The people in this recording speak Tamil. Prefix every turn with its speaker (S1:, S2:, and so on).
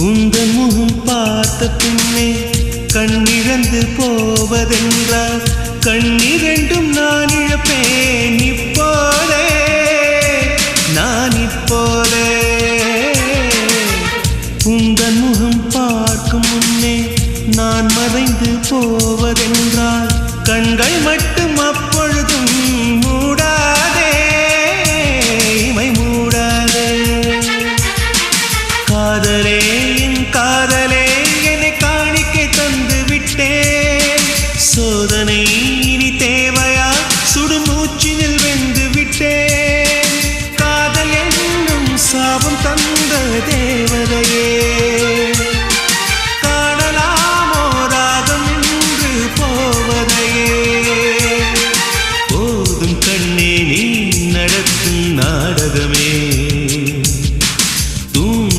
S1: உந்தன் முகம் பார்த்த பின்னே கண்ணிழந்து போவதென்றால் கண்ணிரண்டும் நான் இழப்பேன் இப்போதே நான் இப்போதே உந்தன் முகம் பார்க்கும் முன்னே நான் மறைந்து போவதென்றால் கண்கள் மட்டும் அப்பொழுதும் மூடாதே இமை மூடாதே காதலே